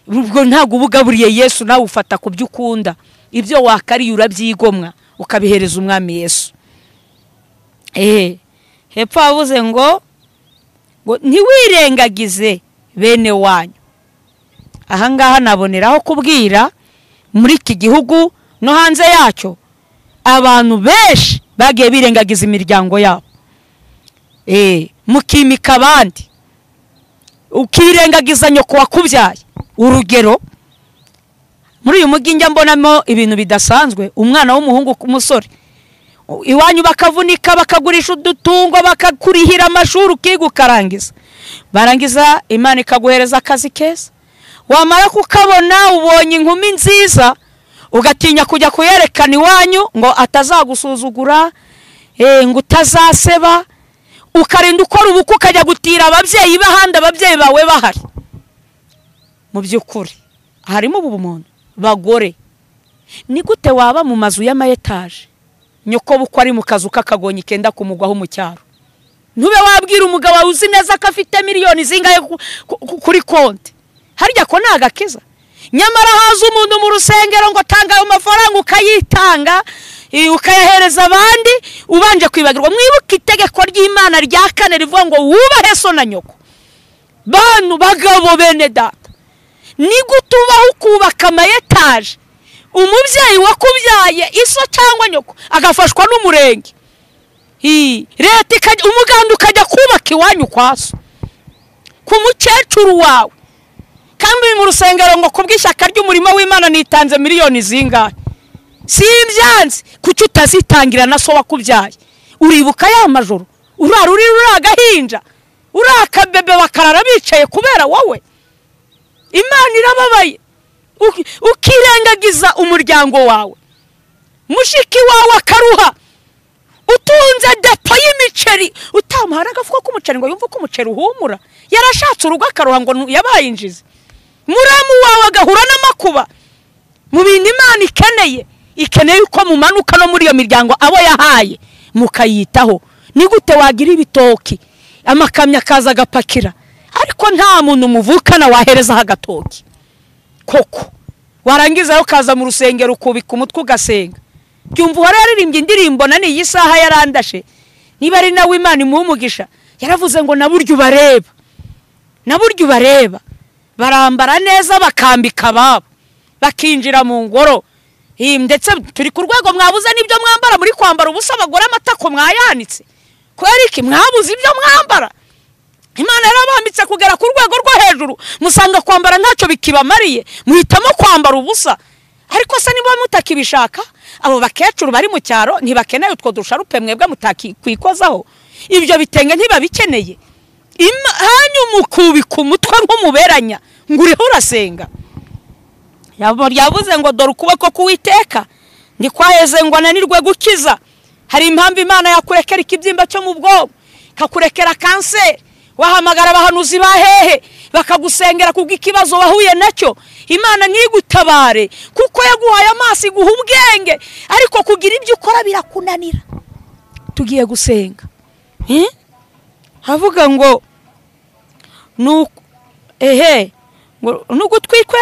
ubwo ntago ubugaburiye Yesu nawe ufata ku byo ukunda, ibyo wakariye urabyigomwa ukabihereza umwami Yesu. Hepfo avuze ngo ntiwirengagize bene wanyu. Aha ngaha naboneraho kubwira muri iki gihugu no hanze yacyo, abantu benshi bagiye birengagiza imiryango yabo. Mukimika abandi, ukirengagiza nyoko wakubyaye. Urugero, muri uyu mujyi njya mbonamo ibintu bidasanzwe. Umwana w'umuhungu k'umusore iwanyu bakavunika bakagurisha udutungo bakakurihira amashuri ukiga ukarangiza, barangiza Imana ikaguhereza akazi keza, wamara kukabona ubonye inkumi nziza ugatinya kujya kuyerekana iwanyu ngo atazagusuzugura, ngo utazaseba, ukarinda ukora ubukwe ukajya gutira ababyeyi bahanda ababyeyi bawe bahari. Mu by'ukuri harimo ubu bumuntu. Bagore, ni gute waba mu mazu y'amayetaje nyoko bukwa ari mu kazu k'akagonyi kenda kumugwaho mu cyaro? Ntube wabwira umugabo wawe uzi neza ko afite miliyoni zingahe kuri konti, harya ko nagakiza? Nyamara haza umuntu mu rusengero ngo tanga ayo mafaranga ukayitanga ukayahereza abandi ubanje kwibagirwa. Mwibuke itegeko ry'Imana rya 4 rivuga ngo wubahe so na nyoko. Bantu bagabo bene data, ni gutubaho kubaka amayetaje, umubyeyi wakubyaye iso cyangwa nyoko agafashwa n'umurenge, leta umuganda ukajya kubaka iwanyu kwaso ku mukecuru wawe, kandi mu rusengero ngo kubw'ishyaka ry'umurimo w'Imana nitanze miliyoni zingahe. Si ibyanze kuki utazitangira na so wakubyaye? Uribuka ya majoro urara uri agahinja urakabebe bakarara bicaye kubera wowe? Imana irababaye ukirengagiza umuryango wawe. Mushiki wawe akaruha utunze depo y'imiceri, utamuhara agafuko k'umuceri ngo yumve ko umuceri uhumura, yarashatse urugo akaruha ngo yabaye injizi. Muramu wawe agahura n'amakuba mu bintu Imana ikeneye uko mumanuka no muri iyo miryango abo yahaye mukayitaho. Ni gute wagira ibitoki amakamya kaza agapakira ariko nta muntu muvukana wahereza agatoki? Koko warangiza ukaza mu rusengero ukubika umutwe ugasenga. Byumva uhora yaririmbye indirimbo nani iyi saha yarandashe, niba ari nawe Imana imuhumugisha, yaravuze ngo naburyo ubareba barambara neza bakambika babo bakinjira mu ngoro, ndetse turi ku rwego mwabuze n'ibyo mwambara, muri kwambara ubusa abagore amatako mwayanitse kwera iki? Mwabuze ibyo mwambara. Imana yarabambitse kugera ku rwego rwo hejuru, musanga kwambara ntacyo bikibamariye, muhitamo kwambara ubusa. Ariko se niba mutakibishaka, abo bakecuru bari mu cyaro ntibakeneye utwo dusharupe mwebwe mutakwikozaho, ibyo bitenge ntibabikeneye. Hanyu mukubika umutwe nk'umuberanya ngo uriho urasenga. Yavuze ngo dore ukuboko k'Uwiteka ndi kwaheze ngo ananirwe gukiza. Hari impamvu Imana yakurekera ikibyimba cyo mu bwonko, kakurekera kanseri, wahamagara abahanuzi bahehe bakagusengera kubw'ikibazo wahuye nacyo. Imana ntigutabare kuko yaguhaye amaso iguha ubwenge, ariko kugira ibyo ukora birakunanira. Tugiye gusenga, havuga ngo nugutwikwe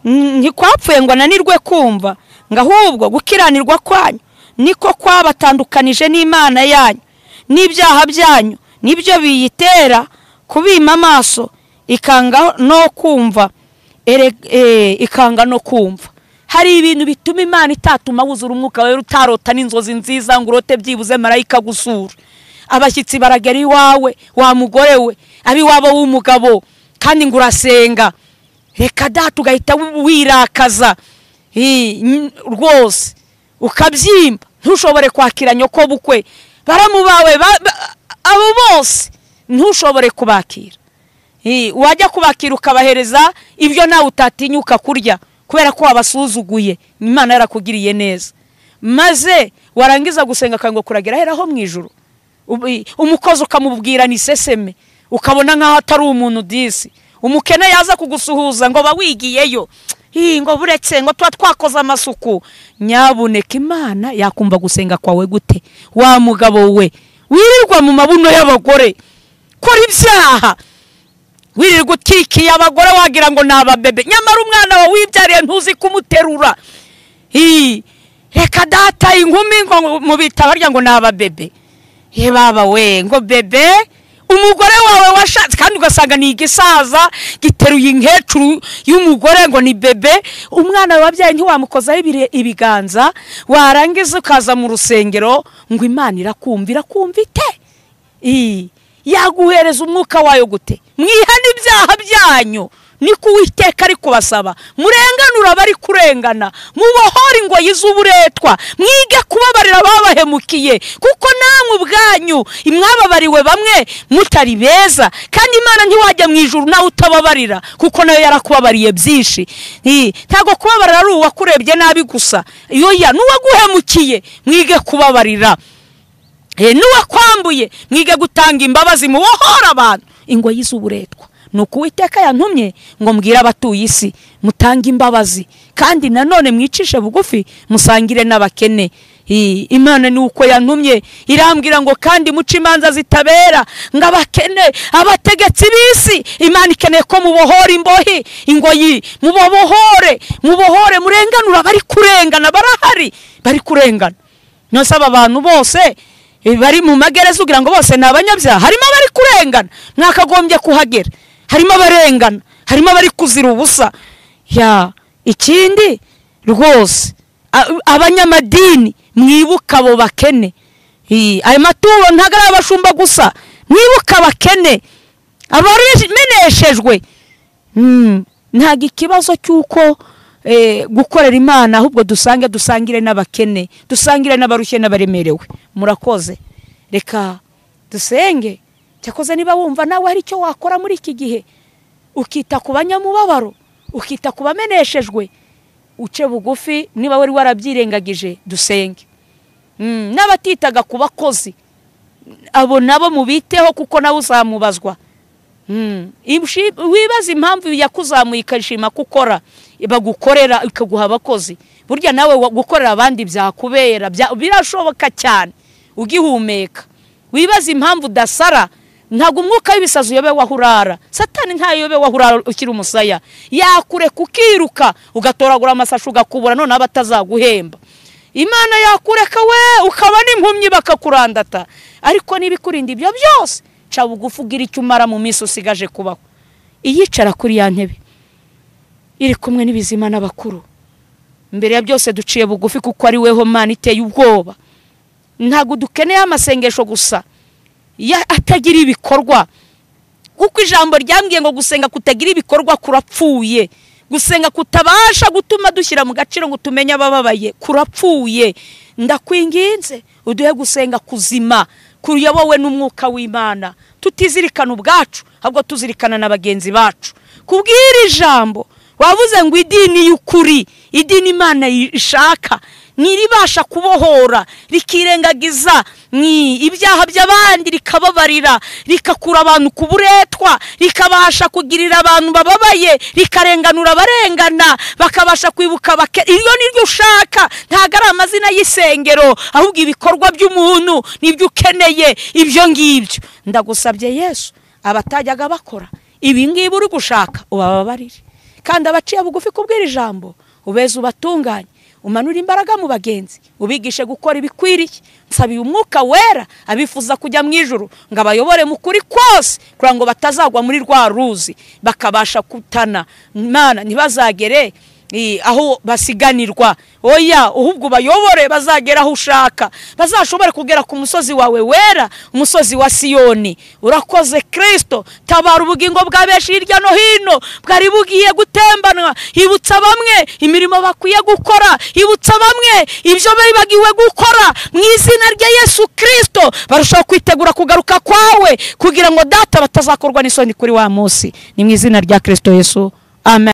ntikwapfuye ngo ananirwe kumva, ngo ahubwo gukiranirwa kwanyu niko kwabatandukanije n'Imana yanyu, n'ibyaha byanyu nibyo biyitera kubima amaso ikanga no kumva. Hari ibintu bituma Imana itatuma wuzura umwuka wawe utarota n'inzozi nziza ngo urote byibuze marayika gusura. Abashyitsi baragera iwawe wa mugore we, abiwabo w'umugabo, kandi ngo urasenga, reka data ugahita wirakaza rwose ukabyimba, ntushobore kwakira nyoko bukwe, baramubawe abo bose ntushobore kubakira. Wajya kubakira ukabahereza ibyo nawe utatinyuka kurya kubera ko wabasuzuguye. Imana yarakugiriye neza, maze warangiza gusenga kango kuragera heraho mu ijuru. Umukozi ukamubwira ni seseme, ukabona nkaho atari umuntu disi. Umukene yaza kugusuhuza ngo bawigiyeyo, ngo buretse ngo twakoza amasuku. Nyabuneka Imana yakumva gusenga kwawe gute? Wa mugabo we wirirwa mu mabuno y'abagore, kora ibyaha, wirirwa utikiye abagore wagira ngo nababebe, nyamara umwana wawe wibyariye ntuzi kumuterura. Reka data inkumi ngo mubita barya ngo nababebe. Baba we ngo bebe, umugore wawe washatse kandi ugasanga ni igisaza giteruye inkecuru y'umugore ngo ni bebe. Umwana wabyaye ntiwamukozaho ibiganza, warangiza ukaza mu rusengero ngo Imana irakumvira ite? Yaguhereza umwuka wayo gute? Mwihana ibyaha byanyu niko Uwiteka ari kubasaba. Murenganura bari kurengana, mubohore ingoyi z'uburetwa, mwige kubabarira babahemukiye, kuko namwe ubwanyu imwababariwe bamwe mutari beza, kandi Imana ntiwajya mu ijuru nawe utababarira, kuko nayo yarakubabariye byinshi. Ntago kubabarira ari uwakurebye nabi gusa, yoya n'uwaguhemukiye mwige kubabarira, n'uwakwambuye mwige gutanga imbabazi, mubohora abantu ingoyi z'uburetwa. Nuko Uwiteka yantumye ngo mbwira abatuye isi mutange imbabazi, kandi nanone mwicishe bugufi musangire n'abakene. Imana ni uko yantumye irambwira ngo kandi muce imanza zitabera ngabakene abategetsi b'isi. Imana ikeneye ko mubohora imbohi ingoyi, mubohore murenganura bari kurengana, barahari bari kurengana. Nose aba bantu bose bari mu magereza ugira ngo bose nabanyabyaha? Harimo bari kurengana, mwakagombye kuhagera. Harimo abarengana, harimo abari kuzira ubusa. Ikindi rwose abanyamadini mwibuka abo bakene. Ayo maturo ntago ari abashumba gusa, mwibuka abakene abameneshejwe. Ntago ikibazo cy'uko gukorera Imana, ahubwo dusangire n'abakene, dusangire n'abarushye n'abaremerewe. Murakoze, reka dusenge. Cyakoze niba wumva nawe hari icyo wakora muri iki gihe, ukita ku banyamubabaro, ukita ku bameneshejwe, uce bugufi. Niba wari warabyirengagije, dusenge. N'abatitaga ku bakozi, abo nabo mubiteho, kuko nawe uzamubazwa. Wibaza impamvu yakuzamuye ikashima gukora, bagukorera ikaguha abakozi. Burya nawe gukorera abandi byakubera, birashoboka cyane ugihumeka. Wibaza impamvu udasara. Ntago umwuka w'ibisazi yobe wahurara. Satani ntayobe wahurara ukiri umusaya. Yakure kukiruka ugatoragura amasashu ugakubura, none abatazaguhemba. Imana yakureka we ukaba n'impumyi bakakurandata. Ariko nibikurinda ibyo byose, ca bugufi ugira icyo umara mu minsi usigaje kubaho. Iyicara kuri ya ntebe iri kumwe n'ibizima n'abakuru, mbere ya byose duciye bugufi, kuko ari weho Mana iteye ubwoba. Ntago dukeneye amasengesho gusa atagira ibikorwa, kuko ijambo ryambwiye ngo gusenga kutagira ibikorwa kurapfuye. Gusenga kutabasha gutuma dushyira mu gaciro ngo tumenye abababaye kurapfuye. Ndakwinginze uduhe gusenga kuzima, kuyobowe n'umwuka w'Imana, tutizirikana ubwacu, ahubwo tuzirikana na bagenzi bacu. Kubwira ijambo wavuze ngo idini y'ukuri, idini Imana ishaka, niribasha kubohora, rikirengagiza ibyaha by'abandi, rikababarira, rikakura abantu ku buretwa, rikabasha kugirira abantu bababaye, rikarenganura abarengana, bakabasha kwibuka iyo niryo ushaka. Ntago ari amazina y'isengero, ahubwo ibikorwa by'umuntu nibyo ukeneye. Ibyo ngibyo ndagusabye Yesu, abatajyaga bakora ibi ngibi uri gushaka ubababarire, kandi abaciye bugufi kubwira ijambo ubeze ubatunganye, umanura imbaraga mu bagenzi, ubigishe gukora ibikwiriye. Nsabiye umwuka wera abifuza kujya mu ijuru ngo abayobore mu kuri kose, kugira ngo batazagwa muri rwa ruzi, bakabasha kutana. Imana ntibazagere aho basiganirwa, oya, ahubwo bayobore bazagera aho ushaka, bazashobore kugera ku musozi wawe wera, umusozi wa Siyoni. Urakoze Kristo, tabara ubugingo bwa benshi hirya no hino bwari bugiye gutembanwa. Ibutsa bamwe imirimo bakwiye gukora, ibutsa bamwe ibyo bibagiwe gukora, mu izina rya Yesu Kristo barushaho kwitegura kugaruka kwawe, kugira ngo data batazakorwa n'isoni kuri wa munsi. Ni mu izina rya Kristo Yesu, amen.